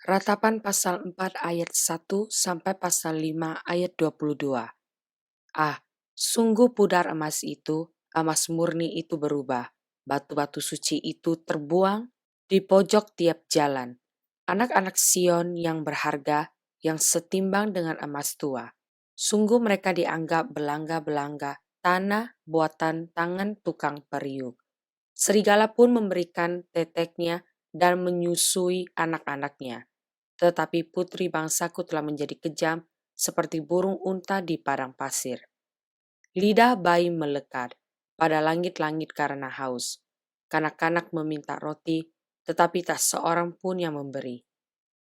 Ratapan pasal 4 ayat 1 sampai pasal 5 ayat 22. Ah, sungguh pudar emas itu, emas murni itu berubah. Batu-batu suci itu terbuang di pojok tiap jalan. Anak-anak Sion yang berharga, yang setimbang dengan emas tua. Sungguh mereka dianggap belangga-belangga, tanah buatan tangan tukang periuk. Serigala pun memberikan teteknya dan menyusui anak-anaknya. Tetapi putri bangsaku telah menjadi kejam seperti burung unta di padang pasir. Lidah bayi melekat pada langit-langit karena haus. Kanak-kanak meminta roti, tetapi tak seorang pun yang memberi.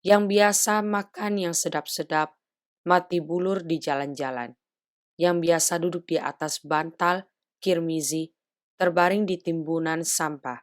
Yang biasa makan yang sedap-sedap, mati bulur di jalan-jalan. Yang biasa duduk di atas bantal, kirmizi, terbaring di timbunan sampah.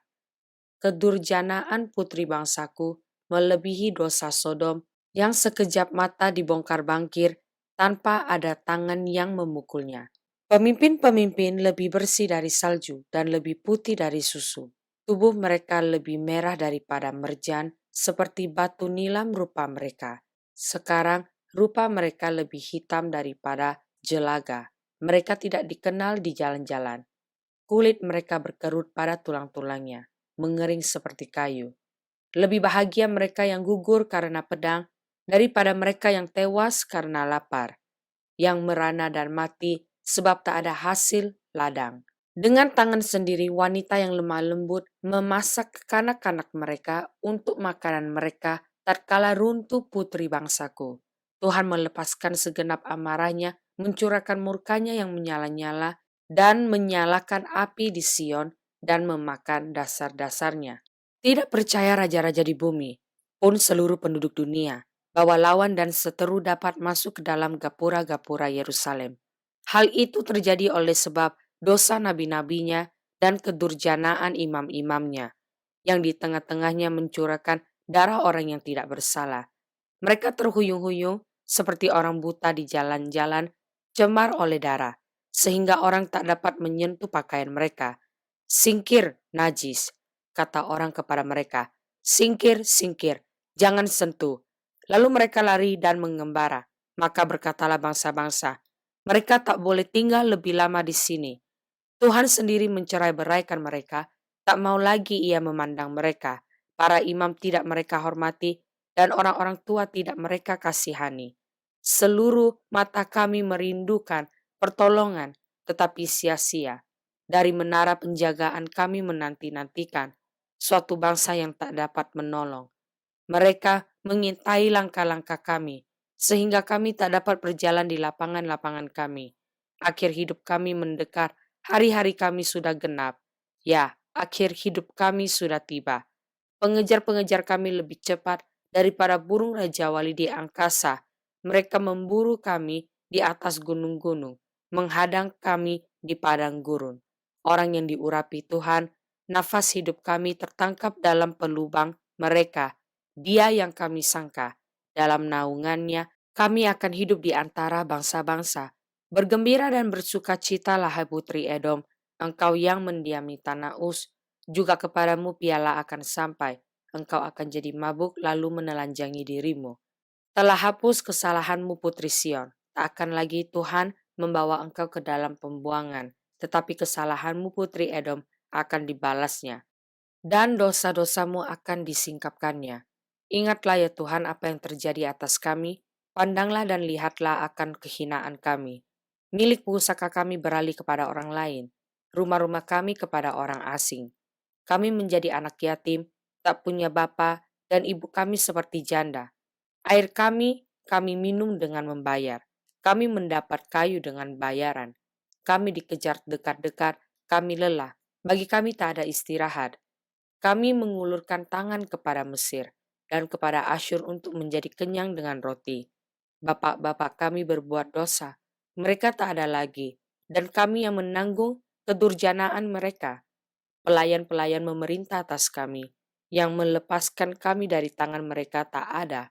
Kedurjanaan putri bangsaku melebihi dosa Sodom yang sekejap mata dibongkar bangkir tanpa ada tangan yang memukulnya. Pemimpin-pemimpin lebih bersih dari salju dan lebih putih dari susu. Tubuh mereka lebih merah daripada merjan, seperti batu nilam rupa mereka. Sekarang rupa mereka lebih hitam daripada jelaga. Mereka tidak dikenal di jalan-jalan. Kulit mereka berkerut pada tulang-tulangnya, mengering seperti kayu. Lebih bahagia mereka yang gugur karena pedang daripada mereka yang tewas karena lapar, yang merana dan mati sebab tak ada hasil ladang. Dengan tangan sendiri wanita yang lemah lembut memasak kanak-kanak mereka untuk makanan mereka tatkala runtuh putri bangsaku. Tuhan melepaskan segenap amarahnya, mencurahkan murkanya yang menyala-nyala dan menyalakan api di Sion dan memakan dasar-dasarnya. Tidak percaya raja-raja di bumi, pun seluruh penduduk dunia, bahwa lawan dan seteru dapat masuk ke dalam gapura-gapura Yerusalem. Hal itu terjadi oleh sebab dosa nabi-nabinya dan kedurjanaan imam-imamnya, yang di tengah-tengahnya mencurahkan darah orang yang tidak bersalah. Mereka terhuyung-huyung seperti orang buta di jalan-jalan, cemar oleh darah, sehingga orang tak dapat menyentuh pakaian mereka. Singkir, najis, kata orang kepada mereka. Singkir, singkir, jangan sentuh. Lalu mereka lari dan mengembara. Maka berkatalah bangsa-bangsa, mereka tak boleh tinggal lebih lama di sini. Tuhan sendiri mencerai-beraikan mereka, tak mau lagi ia memandang mereka. Para imam tidak mereka hormati, dan orang-orang tua tidak mereka kasihani. Seluruh mata kami merindukan pertolongan, tetapi sia-sia. Dari menara penjagaan kami menanti-nantikan suatu bangsa yang tak dapat menolong. Mereka mengintai langkah-langkah kami, sehingga kami tak dapat berjalan di lapangan-lapangan kami. Akhir hidup kami mendekat, hari-hari kami sudah genap. Ya, akhir hidup kami sudah tiba. Pengejar-pengejar kami lebih cepat daripada burung Raja Wali di angkasa. Mereka memburu kami di atas gunung-gunung, menghadang kami di padang gurun. Orang yang diurapi Tuhan, nafas hidup kami tertangkap dalam pelubang mereka. Dia yang kami sangka, dalam naungannya kami akan hidup di antara bangsa-bangsa. Bergembira dan bersuka citalah hai putri Edom, engkau yang mendiami tanah Uz, juga kepadamu piala akan sampai, engkau akan jadi mabuk lalu menelanjangi dirimu. Telah hapus kesalahanmu putri Sion, tak akan lagi Tuhan membawa engkau ke dalam pembuangan, tetapi kesalahanmu putri Edom akan dibalasnya, dan dosa-dosamu akan disingkapkannya. Ingatlah ya Tuhan apa yang terjadi atas kami, pandanglah dan lihatlah akan kehinaan kami. Milik pusaka kami beralih kepada orang lain, rumah-rumah kami kepada orang asing. Kami menjadi anak yatim, tak punya bapa, dan ibu kami seperti janda. Air kami minum dengan membayar. Kami mendapat kayu dengan bayaran. Kami dikejar dekat-dekat, kami lelah. Bagi kami tak ada istirahat. Kami mengulurkan tangan kepada Mesir dan kepada Asyur untuk menjadi kenyang dengan roti. Bapak-bapak kami berbuat dosa. Mereka tak ada lagi, dan kami yang menanggung kedurjanaan mereka. Pelayan-pelayan memerintah atas kami, yang melepaskan kami dari tangan mereka tak ada.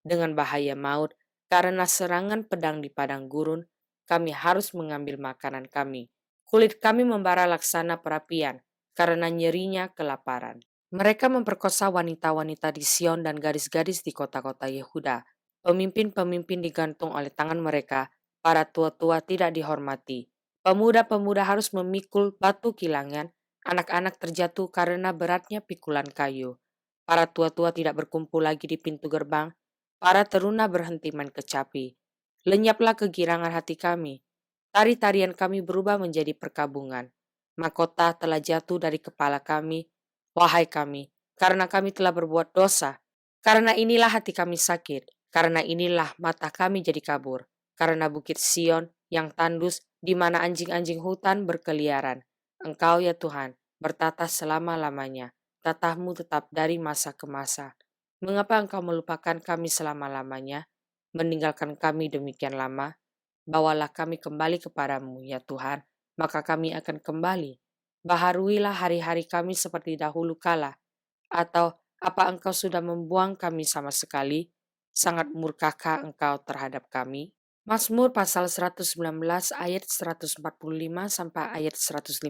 Dengan bahaya maut, karena serangan pedang di padang gurun, kami harus mengambil makanan kami. Kulit kami membara laksana perapian, karena nyerinya kelaparan. Mereka memperkosa wanita-wanita di Sion dan gadis-gadis di kota-kota Yehuda. Pemimpin-pemimpin digantung oleh tangan mereka, para tua-tua tidak dihormati. Pemuda-pemuda harus memikul batu kilangan, anak-anak terjatuh karena beratnya pikulan kayu. Para tua-tua tidak berkumpul lagi di pintu gerbang, para teruna berhenti main kecapi. Lenyaplah kegirangan hati kami, tari-tarian kami berubah menjadi perkabungan. Mahkota telah jatuh dari kepala kami, wahai kami, karena kami telah berbuat dosa. Karena inilah hati kami sakit, karena inilah mata kami jadi kabur, karena bukit Sion yang tandus di mana anjing-anjing hutan berkeliaran. Engkau ya Tuhan, bertata selama-lamanya, tatahmu tetap dari masa ke masa. Mengapa engkau melupakan kami selama-lamanya, meninggalkan kami demikian lama? Bawalah kami kembali kepadamu, ya Tuhan, maka kami akan kembali. Baharuilah hari-hari kami seperti dahulu kala. Atau apa engkau sudah membuang kami sama sekali? Sangat murkakah engkau terhadap kami? Mazmur pasal 119 ayat 145 sampai ayat 152.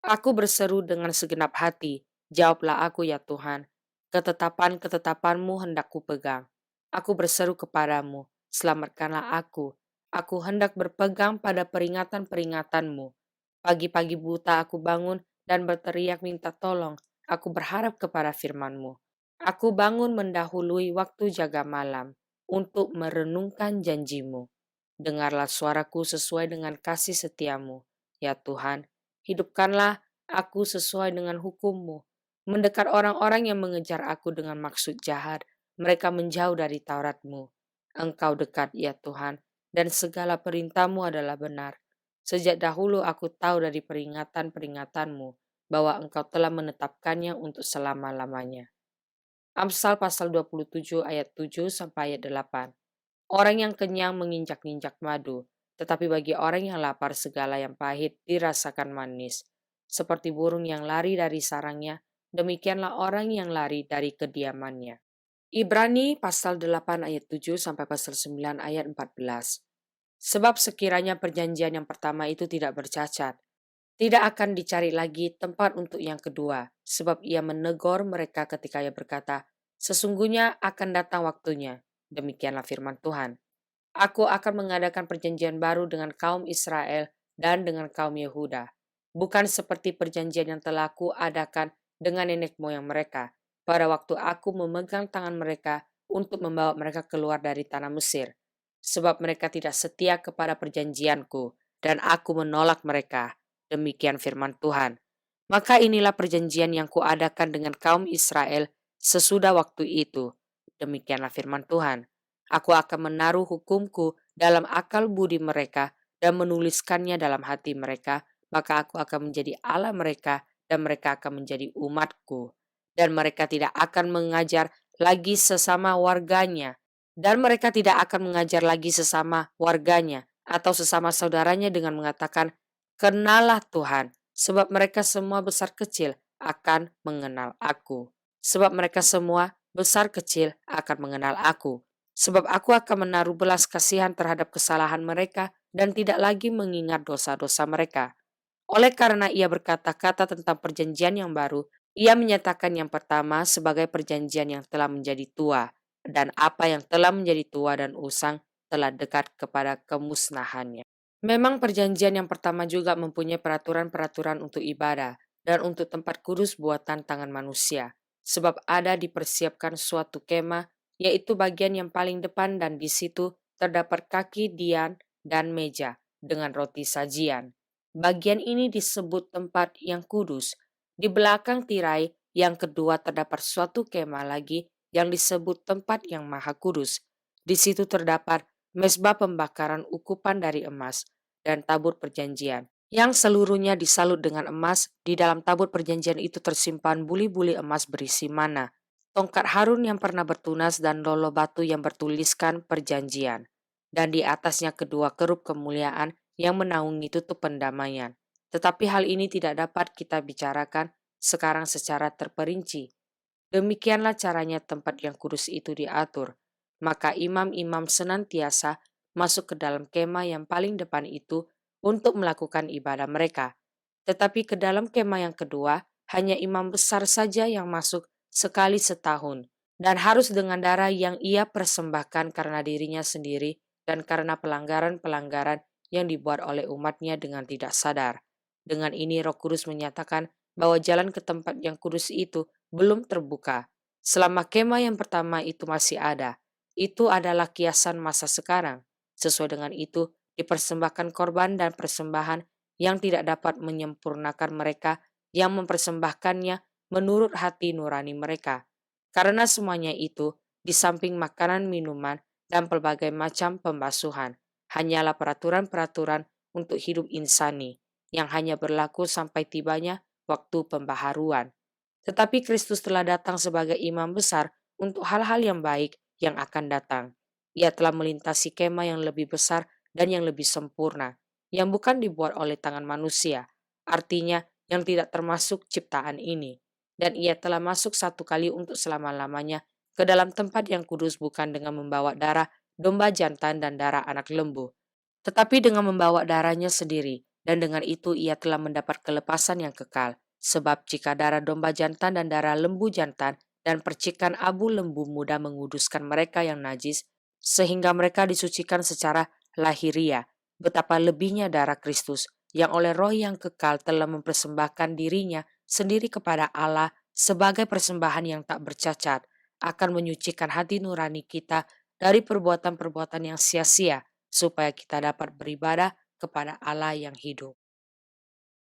Aku berseru dengan segenap hati, jawablah aku ya Tuhan. Ketetapan-ketetapanmu hendak kupegang. Aku berseru kepadamu, selamatkanlah aku. Aku hendak berpegang pada peringatan-peringatanmu. Pagi-pagi buta aku bangun dan berteriak minta tolong. Aku berharap kepada firman-Mu. Aku bangun mendahului waktu jaga malam untuk merenungkan janji-Mu. Dengarlah suaraku sesuai dengan kasih setiamu, ya Tuhan. Hidupkanlah aku sesuai dengan hukum-Mu. Mendekat orang-orang yang mengejar aku dengan maksud jahat. Mereka menjauh dari Taurat-Mu. Engkau dekat, ya Tuhan, dan segala perintah-Mu adalah benar. Sejak dahulu aku tahu dari peringatan-peringatan-Mu bahwa Engkau telah menetapkannya untuk selama-lamanya. Amsal pasal 27 ayat 7 sampai ayat 8. Orang yang kenyang menginjak-injak madu, tetapi bagi orang yang lapar segala yang pahit dirasakan manis. Seperti burung yang lari dari sarangnya, demikianlah orang yang lari dari kediamannya. Ibrani pasal 8 ayat 7 sampai pasal 9 ayat 14. Sebab sekiranya perjanjian yang pertama itu tidak bercacat, tidak akan dicari lagi tempat untuk yang kedua, sebab ia menegur mereka ketika ia berkata, sesungguhnya akan datang waktunya. Demikianlah firman Tuhan. Aku akan mengadakan perjanjian baru dengan kaum Israel dan dengan kaum Yehuda. Bukan seperti perjanjian yang telah aku adakan dengan nenek moyang mereka, pada waktu aku memegang tangan mereka untuk membawa mereka keluar dari tanah Mesir. Sebab mereka tidak setia kepada perjanjianku, dan aku menolak mereka. Demikian firman Tuhan. Maka inilah perjanjian yang kuadakan dengan kaum Israel sesudah waktu itu. Demikianlah firman Tuhan. Aku akan menaruh hukumku dalam akal budi mereka dan menuliskannya dalam hati mereka, maka aku akan menjadi Allah mereka dan mereka akan menjadi umatku. Dan mereka tidak akan mengajar lagi sesama warganya. Dan mereka tidak akan mengajar lagi sesama warganya atau sesama saudaranya dengan mengatakan, kenalah Tuhan, sebab mereka semua besar kecil akan mengenal aku. Sebab mereka semua besar kecil akan mengenal aku. Sebab aku akan menaruh belas kasihan terhadap kesalahan mereka dan tidak lagi mengingat dosa-dosa mereka. Oleh karena ia berkata-kata tentang perjanjian yang baru, ia menyatakan yang pertama sebagai perjanjian yang telah menjadi tua, dan apa yang telah menjadi tua dan usang telah dekat kepada kemusnahannya. Memang perjanjian yang pertama juga mempunyai peraturan-peraturan untuk ibadah dan untuk tempat kudus buatan tangan manusia, sebab ada dipersiapkan suatu kemah, yaitu bagian yang paling depan dan di situ terdapat kaki dian dan meja dengan roti sajian. Bagian ini disebut tempat yang kudus. Di belakang tirai yang kedua terdapat suatu kemah lagi yang disebut tempat yang maha kudus. Di situ terdapat mezbah pembakaran ukupan dari emas dan tabut perjanjian, yang seluruhnya disalut dengan emas. Di dalam tabut perjanjian itu tersimpan buli-buli emas berisi mana, tongkat Harun yang pernah bertunas dan lolo batu yang bertuliskan perjanjian, dan di atasnya kedua kerup kemuliaan yang menaungi tutup pendamaian. Tetapi hal ini tidak dapat kita bicarakan sekarang secara terperinci. Demikianlah caranya tempat yang kudus itu diatur. Maka imam-imam senantiasa masuk ke dalam kemah yang paling depan itu untuk melakukan ibadah mereka. Tetapi ke dalam kemah yang kedua hanya imam besar saja yang masuk sekali setahun, dan harus dengan darah yang ia persembahkan karena dirinya sendiri dan karena pelanggaran-pelanggaran yang dibuat oleh umatnya dengan tidak sadar. Dengan ini Roh Kudus menyatakan bahwa jalan ke tempat yang kudus itu belum terbuka. Selama kemah yang pertama itu masih ada, itu adalah kiasan masa sekarang. Sesuai dengan itu, dipersembahkan korban dan persembahan yang tidak dapat menyempurnakan mereka yang mempersembahkannya menurut hati nurani mereka. Karena semuanya itu, di samping makanan, minuman, dan pelbagai macam pembasuhan, hanyalah peraturan-peraturan untuk hidup insani yang hanya berlaku sampai tibanya waktu pembaharuan. Tetapi Kristus telah datang sebagai imam besar untuk hal-hal yang baik yang akan datang. Ia telah melintasi kemah yang lebih besar dan yang lebih sempurna, yang bukan dibuat oleh tangan manusia, artinya yang tidak termasuk ciptaan ini. Dan ia telah masuk satu kali untuk selama-lamanya ke dalam tempat yang kudus bukan dengan membawa darah domba jantan dan darah anak lembu, tetapi dengan membawa darahnya sendiri, dan dengan itu ia telah mendapat kelepasan yang kekal. Sebab jika darah domba jantan dan darah lembu jantan dan percikan abu lembu muda menguduskan mereka yang najis, sehingga mereka disucikan secara lahiria, betapa lebihnya darah Kristus, yang oleh roh yang kekal telah mempersembahkan dirinya sendiri kepada Allah sebagai persembahan yang tak bercacat, akan menyucikan hati nurani kita dari perbuatan-perbuatan yang sia-sia, supaya kita dapat beribadah kepada Allah yang hidup.